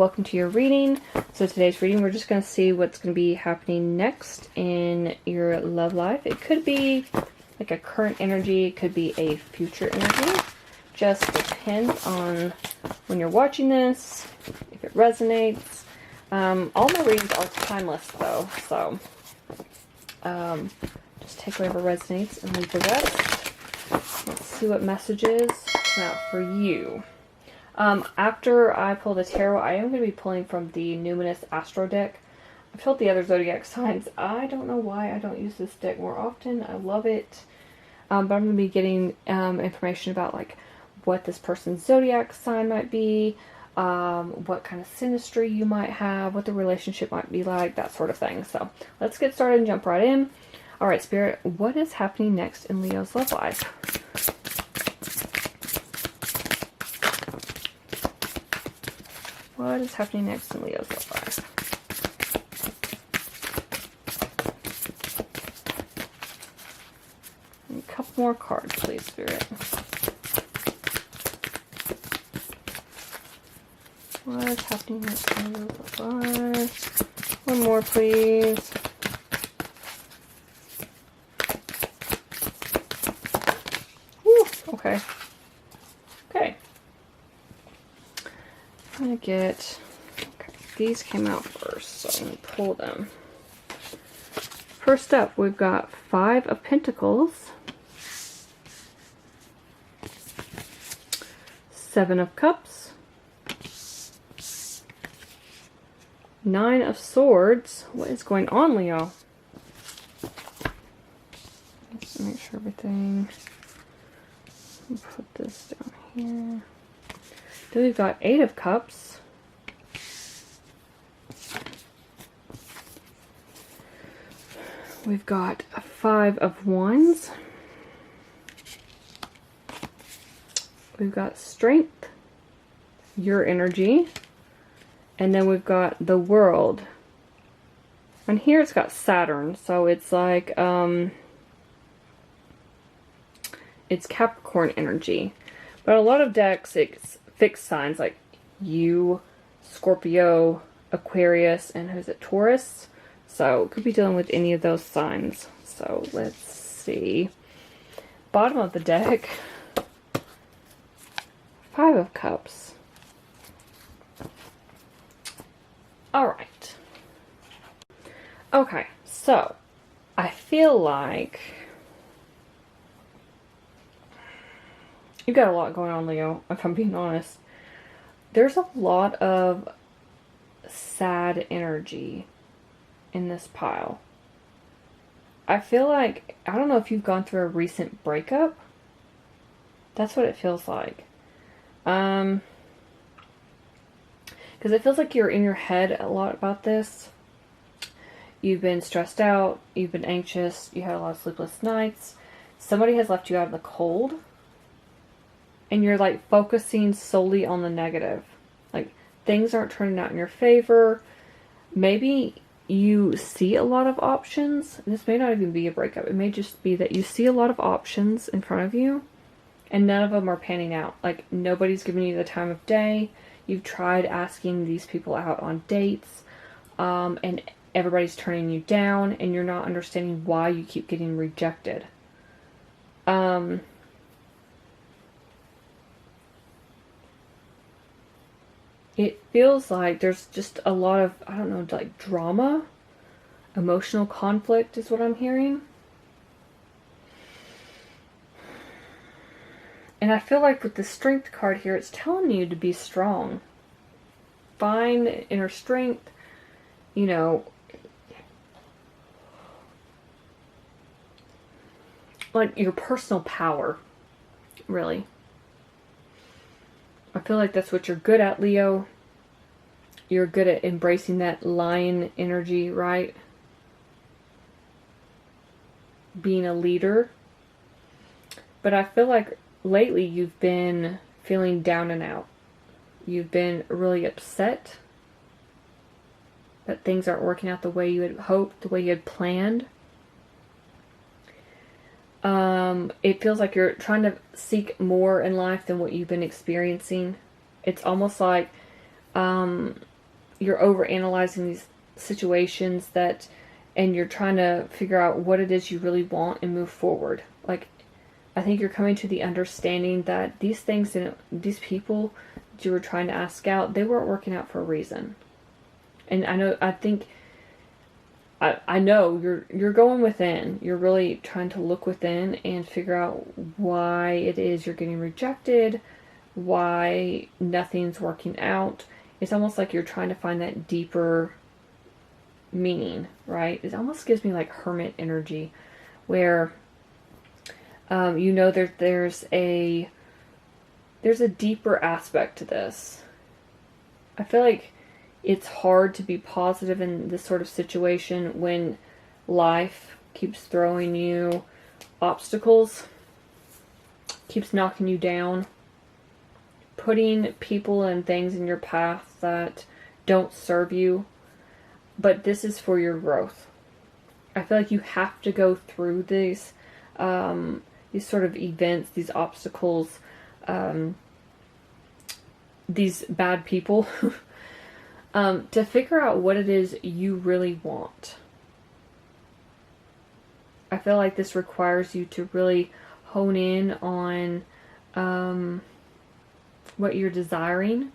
welcome to your reading. So today's reading, we're just going to see what's going to be happening next in your love life. It could be like a current energy, it could be a future energy. Just depends on when you're watching this, if it resonates. All my readings are timeless though, so just take whatever resonates and leave the rest. Let's see what messages come out for you. After I pull the tarot, I am going to be pulling from the Numinous Astro deck. I've told the other zodiac signs, I don't know why I don't use this deck more often. I love it. But I'm going to be getting information about like what this person's zodiac sign might be, what kind of synastry you might have, what the relationship might be like, that sort of thing. So let's get started and jump right in. Alright, Spirit, what is happening next in Leo's love life? What is happening next in Leo's love life? A couple more cards, please, Spirit. What is happening next in Leo's love life? One more, please. Whew, okay. Okay. I'm going to get, okay, these came out first, so I'm going to pull them. First up, we've got 5 of Pentacles, 7 of Cups, 9 of Swords. What is going on, Leo? Let's make sure everything, put this down here. Then we've got 8 of Cups. We've got 5 of Wands. We've got Strength, your energy. And then we've got the World. And here it's got Saturn, so it's like, it's Capricorn energy. But a lot of decks, it's fixed signs like you, Scorpio, Aquarius, and who's it, Taurus. So it could be dealing with any of those signs. So let's see. Bottom of the deck, 5 of Cups. Alright. Okay, so I feel like you've got a lot going on, Leo, if I'm being honest. There's a lot of sad energy in this pile. I feel like, I don't know if you've gone through a recent breakup. That's what it feels like. Because it feels like you're in your head a lot about this. You've been stressed out. You've been anxious. You had a lot of sleepless nights. Somebody has left you out in the cold. And you're like focusing solely on the negative. Like things aren't turning out in your favor. Maybe you see a lot of options. This may not even be a breakup. It may just be that you see a lot of options in front of you. And none of them are panning out. Like nobody's giving you the time of day. You've tried asking these people out on dates. And everybody's turning you down. And you're not understanding why you keep getting rejected. It feels like there's just a lot of, I don't know, like drama, emotional conflict is what I'm hearing. And I feel like with the Strength card here, it's telling you to be strong. Find inner strength, you know, like your personal power, really. I feel like that's what you're good at, Leo. You're good at embracing that lion energy, right? Being a leader. But I feel like lately you've been feeling down and out. You've been really upset that things aren't working out the way you had hoped, the way you had planned. It feels like you're trying to seek more in life than what you've been experiencing. It's almost like you're over analyzing these situations and you're trying to figure out what it is you really want and move forward. Like, I think you're coming to the understanding that these things and these people that you were trying to ask out, they weren't working out for a reason. And I know you're going within. You're really trying to look within and figure out why it is you're getting rejected, why nothing's working out. It's almost like you're trying to find that deeper meaning, right? It almost gives me like hermit energy, where there's a deeper aspect to this. I feel like it's hard to be positive in this sort of situation when life keeps throwing you obstacles, keeps knocking you down, putting people and things in your path that don't serve you. But this is for your growth. I feel like you have to go through these sort of events, these obstacles, these bad people, to figure out what it is you really want. I feel like this requires you to really hone in on what you're desiring,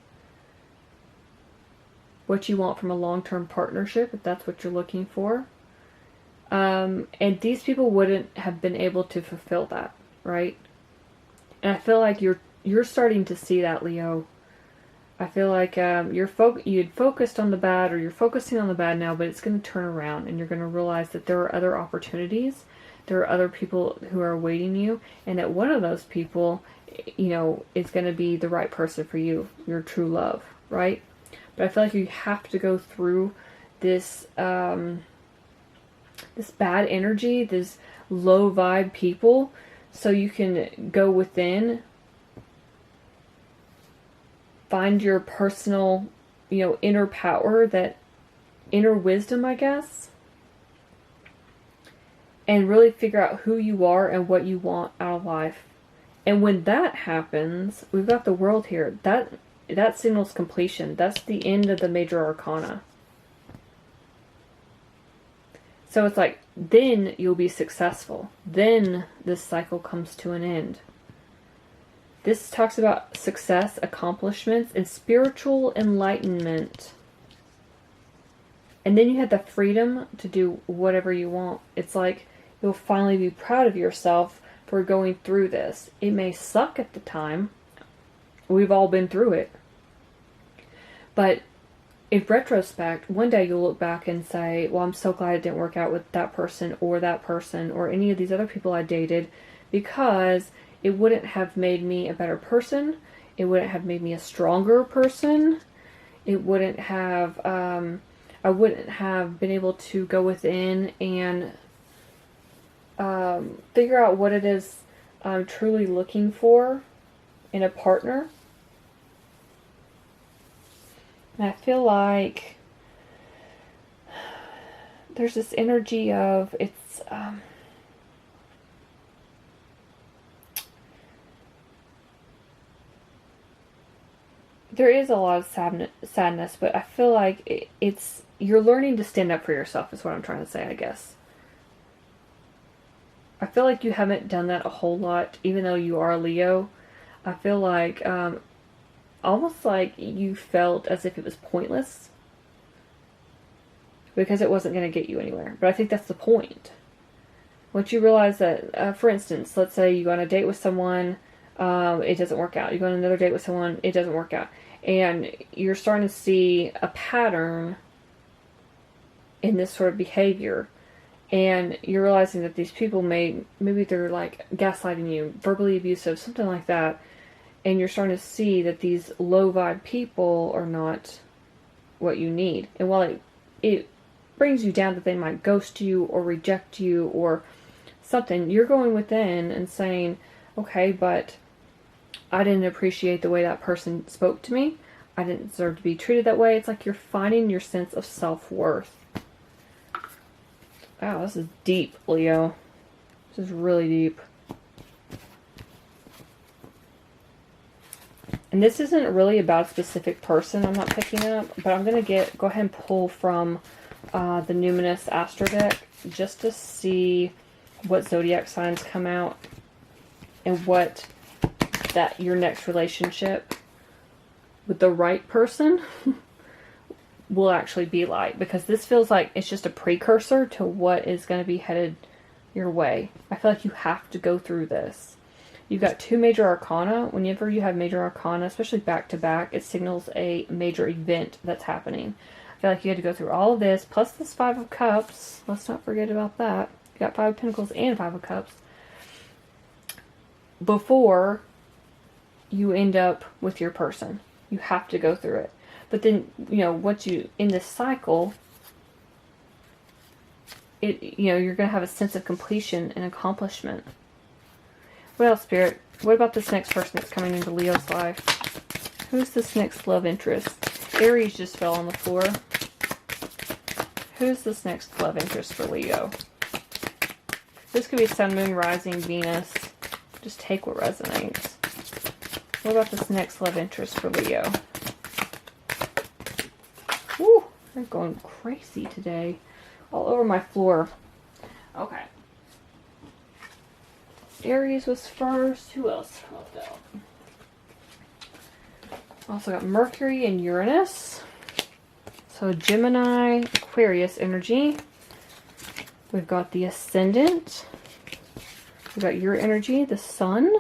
what you want from a long-term partnership, if that's what you're looking for. And these people wouldn't have been able to fulfill that, right? And I feel like you're starting to see that, Leo. I feel like you'd focused on the bad, or you're focusing on the bad now, but it's going to turn around and you're going to realize that there are other opportunities, there are other people who are awaiting you, and that one of those people, is going to be the right person for you, your true love, right? But I feel like you have to go through this this bad energy, this low vibe people, so you can go within, find your personal, inner power, that inner wisdom, I guess, and really figure out who you are and what you want out of life. And when that happens, we've got the World here. That signals completion. That's the end of the major arcana. So it's like, then you'll be successful. Then this cycle comes to an end. This talks about success, accomplishments, and spiritual enlightenment. And then you have the freedom to do whatever you want. It's like you'll finally be proud of yourself for going through this. It may suck at the time. We've all been through it. But in retrospect, one day you'll look back and say, well, I'm so glad it didn't work out with that person or any of these other people I dated, because it wouldn't have made me a better person. It wouldn't have made me a stronger person. It wouldn't have, I wouldn't have been able to go within and figure out what it is I'm truly looking for in a partner. And I feel like there's this energy of there is a lot of sadness, but I feel like you're learning to stand up for yourself is what I'm trying to say, I guess. I feel like you haven't done that a whole lot, even though you are a Leo. I feel like almost like you felt as if it was pointless because it wasn't going to get you anywhere. But I think that's the point. Once you realize that, for instance, let's say you go on a date with someone, it doesn't work out. You go on another date with someone, it doesn't work out. And you're starting to see a pattern in this sort of behavior. And you're realizing that these people maybe they're like gaslighting you, verbally abusive, something like that. And you're starting to see that these low vibe people are not what you need. And while it brings you down that they might ghost you or reject you or something, you're going within and saying, okay, but I didn't appreciate the way that person spoke to me. I didn't deserve to be treated that way. It's like you're finding your sense of self-worth. Wow, this is deep, Leo. This is really deep. And this isn't really about a specific person I'm not picking up, but I'm going to go ahead and pull from the Numinous Astro deck just to see what zodiac signs come out and what that your next relationship with the right person will actually be like, because this feels like it's just a precursor to what is going to be headed your way. I feel like you have to go through this. You've got 2 major arcana. Whenever you have major arcana, especially back to back, it signals a major event that's happening. I feel like you had to go through all of this, plus this 5 of Cups. Let's not forget about that. You got 5 of Pentacles and 5 of Cups before you end up with your person. You have to go through it. But then, you know, once you, in this cycle, you're going to have a sense of completion and accomplishment. What else, Spirit? What about this next person that's coming into Leo's life? Who's this next love interest? Aries just fell on the floor. Who's this next love interest for Leo? This could be Sun, Moon, Rising, Venus. Just take what resonates. What about this next love interest for Leo? Woo! They're going crazy today. All over my floor. Okay. Aries was first. Who else popped out? Also got Mercury and Uranus. So Gemini, Aquarius energy. We've got the Ascendant. We've got your energy, the Sun.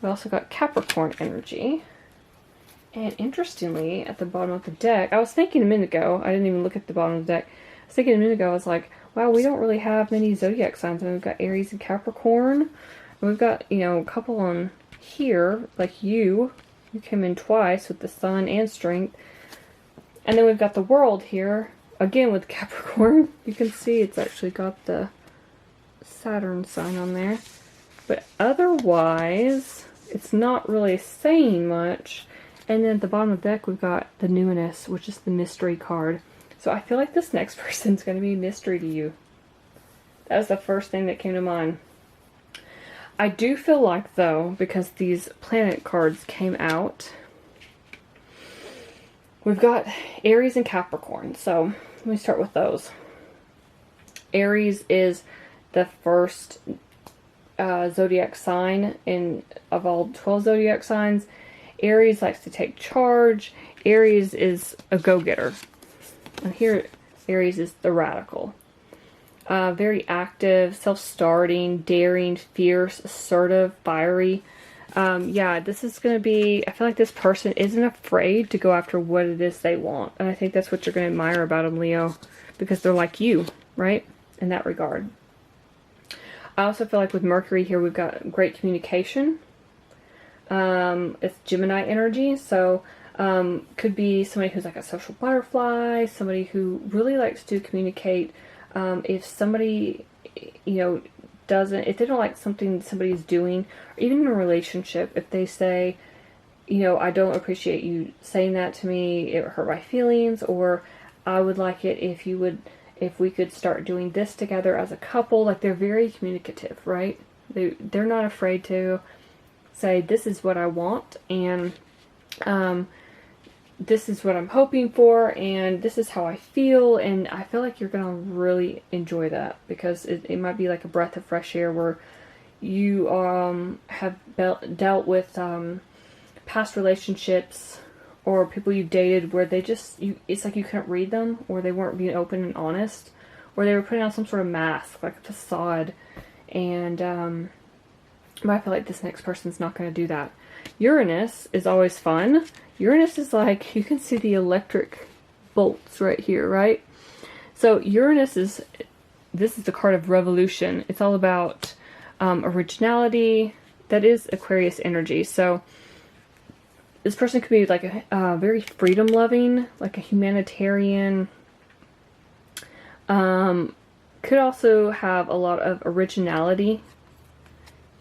We also got Capricorn energy. And interestingly, at the bottom of the deck, I was thinking a minute ago, I didn't even look at the bottom of the deck. I was thinking a minute ago, I was like, wow, we don't really have many zodiac signs. I mean, we've got Aries and Capricorn. And we've got, you know, a couple on here, like you. You came in twice with the Sun and Strength. And then we've got the World here, again with Capricorn. You can see it's actually got the Saturn sign on there. But otherwise, it's not really saying much. And then at the bottom of the deck, we've got the Numinous, which is the mystery card. So I feel like this next person's going to be a mystery to you. That was the first thing that came to mind. I do feel like, though, because these planet cards came out, we've got Aries and Capricorn. So let me start with those. Aries is the first zodiac sign of all 12 zodiac signs. Aries likes to take charge. Aries is a go-getter. And here, Aries is the radical. Very active, self-starting, daring, fierce, assertive, fiery. Yeah, this is going to be, I feel like this person isn't afraid to go after what it is they want. And I think that's what you're going to admire about them, Leo. Because they're like you, right? In that regard. I also feel like with Mercury here, we've got great communication. It's Gemini energy, so could be somebody who's like a social butterfly, somebody who really likes to communicate. If somebody, you know, if they don't like something somebody's doing, or even in a relationship, if they say, you know, I don't appreciate you saying that to me, it hurt my feelings, or I would like it if we could start doing this together as a couple. Like, they're very communicative, right? They're not afraid to say, this is what I want, and this is what I'm hoping for, and this is how I feel. And I feel like you're gonna really enjoy that, because it might be like a breath of fresh air where you have dealt with past relationships or people you dated where they just, it's like you couldn't read them, or they weren't being open and honest, or they were putting on some sort of mask, like a facade. And but I feel like this next person's not going to do that. Uranus is always fun. Uranus is like, you can see the electric bolts right here, right? So Uranus is, this is the card of revolution. It's all about originality. That is Aquarius energy. So this person could be like a very freedom-loving, like a humanitarian. Could also have a lot of originality,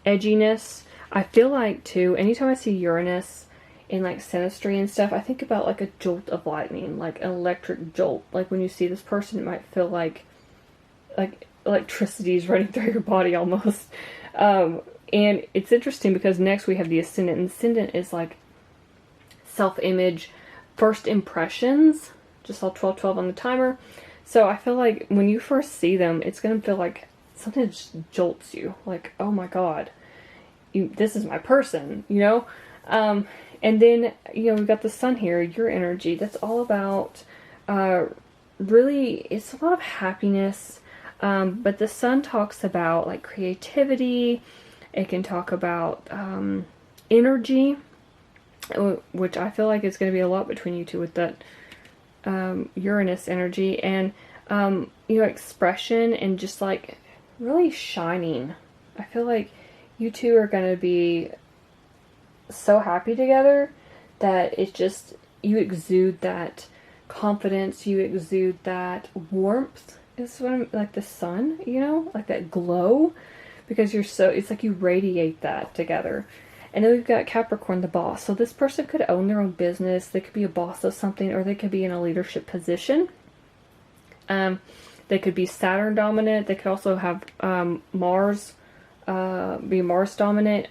edginess. I feel like, too, anytime I see Uranus in like synastry and stuff, I think about like a jolt of lightning, like an electric jolt. Like when you see this person, it might feel like electricity is running through your body almost. And it's interesting because next we have the ascendant, and the ascendant is like self-image, first impressions. Just saw 1212 on the timer. So I feel like when you first see them, it's going to feel like something just jolts you. Like, oh my God, this is my person, you know? And then, you know, we've got the sun here, your energy. That's all about, really, it's a lot of happiness. But the sun talks about like creativity. It can talk about energy, which I feel like is going to be a lot between you two with that Uranus energy, and you know, expression and just like really shining. I feel like you two are going to be so happy together that it's just, you exude that confidence, you exude that warmth. Is what I'm, like the sun, you know, like that glow, because you're so, it's like you radiate that together. And then we've got Capricorn, the boss. So this person could own their own business. They could be a boss of something, or they could be in a leadership position. They could be Saturn dominant. They could also have Mars, be Mars dominant.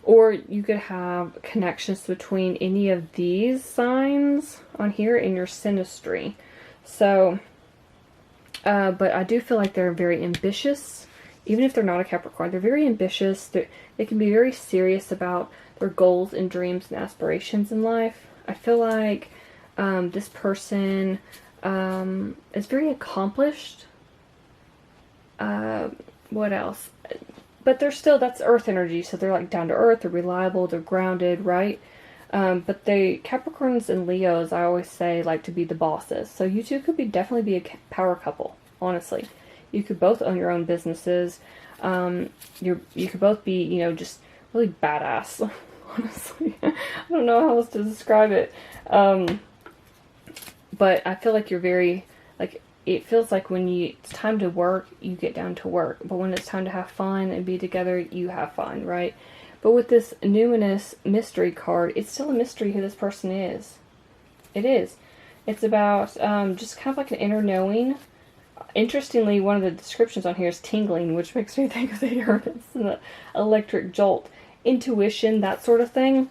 Or you could have connections between any of these signs on here in your synastry. So, but I do feel like they're very ambitious. Even if they're not a Capricorn, they're very ambitious. They can be very serious about their goals and dreams and aspirations in life. I feel like this person is very accomplished. What else? But they're still, that's earth energy, so they're like down to earth, they're reliable, they're grounded, right? But they, Capricorns and Leos, I always say, like to be the bosses. So you two could definitely be a power couple, honestly. You could both own your own businesses. You could both be, you know, just really badass, honestly. I don't know how else to describe it. But I feel like you're very, like, it feels like when it's time to work, you get down to work. But when it's time to have fun and be together, you have fun, right? But with this numinous mystery card, it's still a mystery who this person is. It is. It's about just kind of like an inner knowing. Interestingly, one of the descriptions on here is tingling, which makes me think of the Uranus and the electric jolt. Intuition, that sort of thing.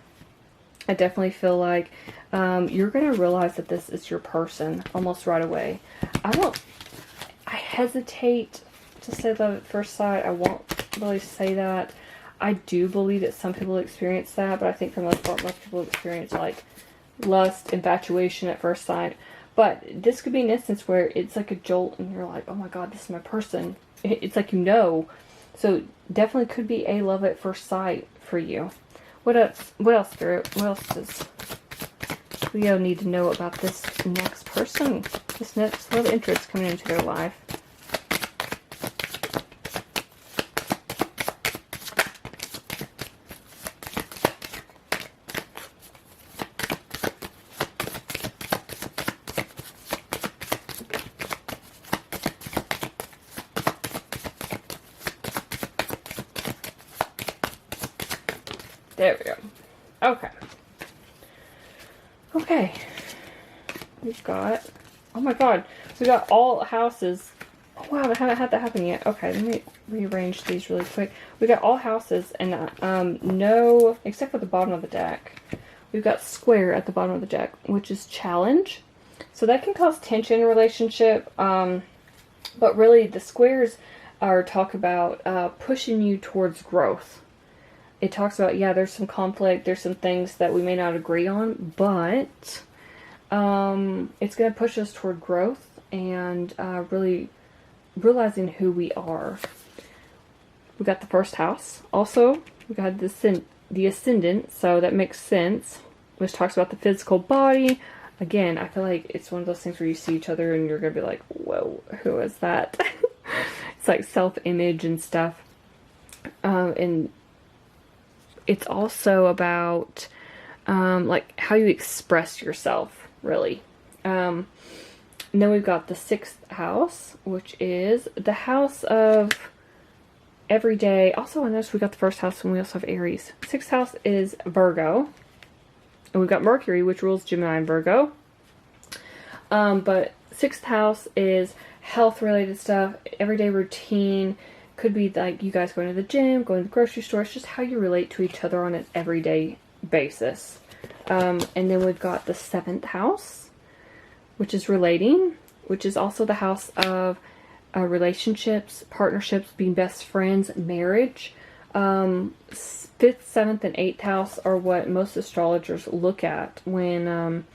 I definitely feel like you're going to realize that this is your person almost right away. I hesitate to say love at first sight. I won't really say that. I do believe that some people experience that, but I think for the most part, most people experience like lust, infatuation at first sight. But this could be an instance where it's like a jolt and you're like, oh my God, this is my person. It's like, you know. So definitely could be a love at first sight for you. What else, Spirit? What else does Leo need to know about this next person? This next love interest coming into their life. There we go. Okay. Okay. We've got, oh my God, we got all houses. Oh wow, I haven't had that happen yet. Okay, let me rearrange these really quick. We got all houses and no, except for the bottom of the deck. We've got square at the bottom of the deck, which is challenge. So that can cause tension in a relationship. But really the squares are talk about pushing you towards growth. It talks about, yeah, there's some conflict, there's some things that we may not agree on, but it's going to push us toward growth and really realizing who we are. We got the first house. Also, we got the ascendant, so that makes sense, which talks about the physical body. Again, I feel like it's one of those things where you see each other and you're going to be like, whoa, who is that? It's like self-image and stuff. And it's also about like how you express yourself, really. And then we've got the 6th house, which is the house of everyday. Also, I noticed we got the first house and we also have Aries. 6th house is Virgo. And we've got Mercury, which rules Gemini and Virgo. But 6th house is health-related stuff, everyday routine, could be like you guys going to the gym, going to the grocery store. It's just how you relate to each other on an everyday basis. And then we've got the 7th house, which is relating, which is also the house of relationships, partnerships, being best friends, marriage. 5th, 7th, and 8th house are what most astrologers look at when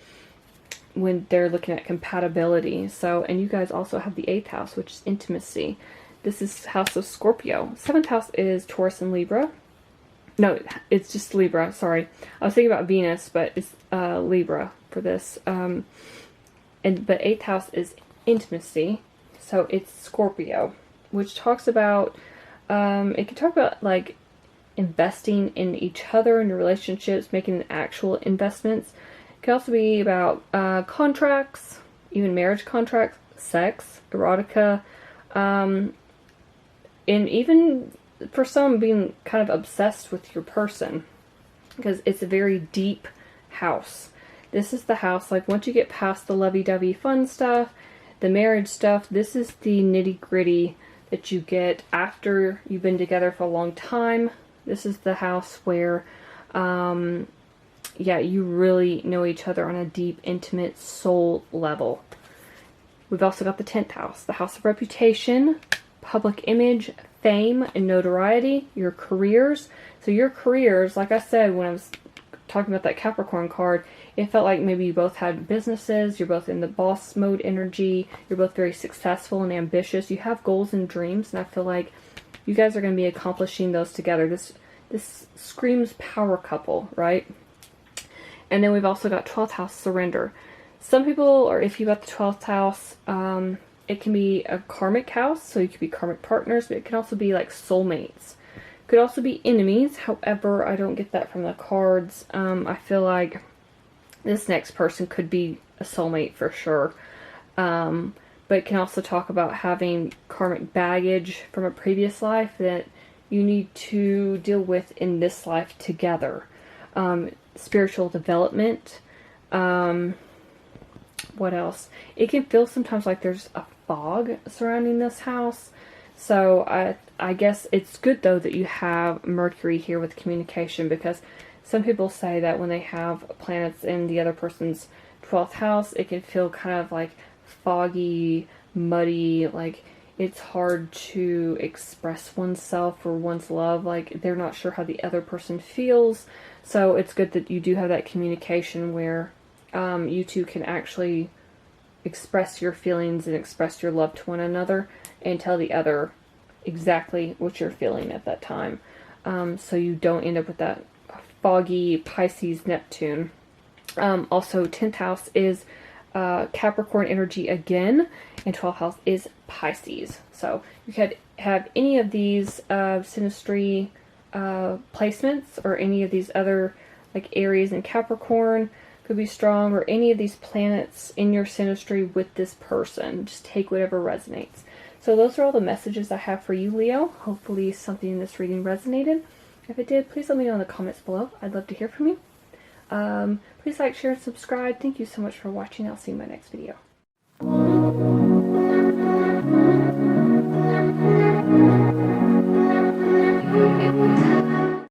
they're looking at compatibility. So, and you guys also have the 8th house, which is intimacy. This is house of Scorpio. 7th house is Taurus and Libra. No, it's just Libra. Sorry, I was thinking about Venus, but it's Libra for this. But 8th house is intimacy, so it's Scorpio, which talks about it can talk about like investing in each other in your relationships, making actual investments. It can also be about contracts, even marriage contracts, sex, erotica, and even for some being kind of obsessed with your person, because it's a very deep house. This is the house, like once you get past the lovey-dovey fun stuff, the marriage stuff, this is the nitty-gritty that you get after you've been together for a long time. This is the house where yeah, you really know each other on a deep, intimate soul level. We've also got the 10th house, the house of reputation, public image, fame, and notoriety, your careers. So your careers, like I said when I was talking about that Capricorn card, it felt like maybe you both had businesses, you're both in the boss mode energy, you're both very successful and ambitious, you have goals and dreams, and I feel like you guys are going to be accomplishing those together. This screams power couple, right? And then we've also got 12th house, surrender. Some people, or if you got the 12th house, it can be a karmic house, so you could be karmic partners, but it can also be like soulmates. Could also be enemies. However, I don't get that from the cards. I feel like this next person could be a soulmate for sure. But it can also talk about having karmic baggage from a previous life that you need to deal with in this life together. Spiritual development. What else? It can feel sometimes like there's a fog surrounding this house. So I guess it's good though that you have Mercury here with communication, because some people say that when they have planets in the other person's 12th house, it can feel kind of like foggy, muddy, like it's hard to express oneself or one's love, like they're not sure how the other person feels. So it's good that you do have that communication where you two can actually express your feelings and express your love to one another and tell the other exactly what you're feeling at that time. So you don't end up with that foggy Pisces Neptune. Also 10th house is Capricorn energy again, and 12th house is Pisces. So you could have any of these synastry placements, or any of these other like Aries and Capricorn could be strong, or any of these planets in your synastry with this person. Just take whatever resonates. So those are all the messages I have for you, Leo. Hopefully something in this reading resonated. If it did, please let me know in the comments below. I'd love to hear from you. Please like, share, and subscribe. Thank you so much for watching. I'll see you in my next video.